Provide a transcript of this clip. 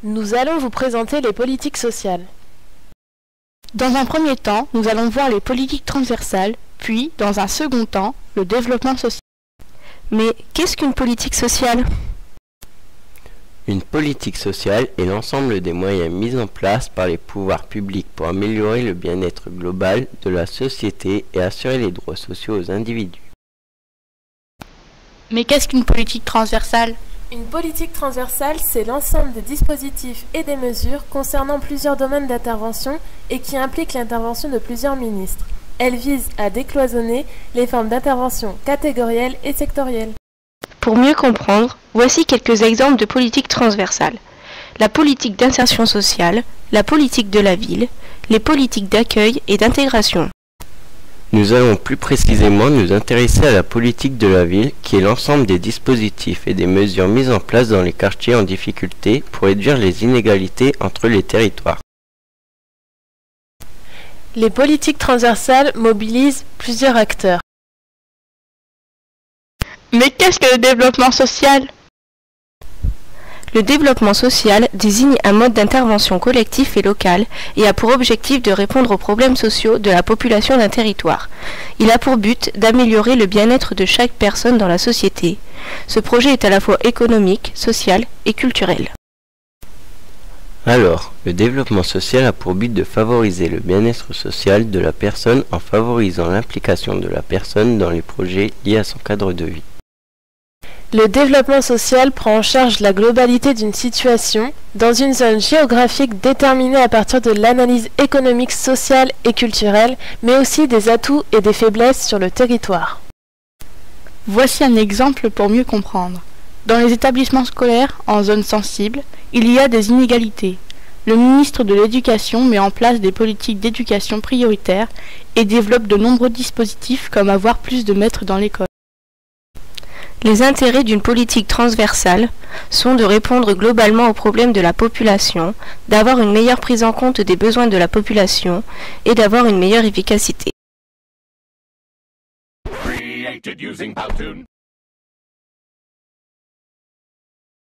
Nous allons vous présenter les politiques sociales. Dans un premier temps, nous allons voir les politiques transversales, puis, dans un second temps, le développement social. Mais qu'est-ce qu'une politique sociale ? Une politique sociale est l'ensemble des moyens mis en place par les pouvoirs publics pour améliorer le bien-être global de la société et assurer les droits sociaux aux individus. Mais qu'est-ce qu'une politique transversale ? Une politique transversale, c'est l'ensemble des dispositifs et des mesures concernant plusieurs domaines d'intervention et qui implique l'intervention de plusieurs ministres. Elle vise à décloisonner les formes d'intervention catégorielles et sectorielles. Pour mieux comprendre, voici quelques exemples de politiques transversales. La politique d'insertion sociale, la politique de la ville, les politiques d'accueil et d'intégration. Nous allons plus précisément nous intéresser à la politique de la ville, qui est l'ensemble des dispositifs et des mesures mises en place dans les quartiers en difficulté pour réduire les inégalités entre les territoires. Les politiques transversales mobilisent plusieurs acteurs. Mais qu'est-ce que le développement social ? Le développement social désigne un mode d'intervention collectif et local et a pour objectif de répondre aux problèmes sociaux de la population d'un territoire. Il a pour but d'améliorer le bien-être de chaque personne dans la société. Ce projet est à la fois économique, social et culturel. Alors, le développement social a pour but de favoriser le bien-être social de la personne en favorisant l'implication de la personne dans les projets liés à son cadre de vie. Le développement social prend en charge la globalité d'une situation dans une zone géographique déterminée à partir de l'analyse économique, sociale et culturelle, mais aussi des atouts et des faiblesses sur le territoire. Voici un exemple pour mieux comprendre. Dans les établissements scolaires, en zone sensible, il y a des inégalités. Le ministre de l'Éducation met en place des politiques d'éducation prioritaires et développe de nombreux dispositifs comme avoir plus de maîtres dans l'école. Les intérêts d'une politique transversale sont de répondre globalement aux problèmes de la population, d'avoir une meilleure prise en compte des besoins de la population et d'avoir une meilleure efficacité.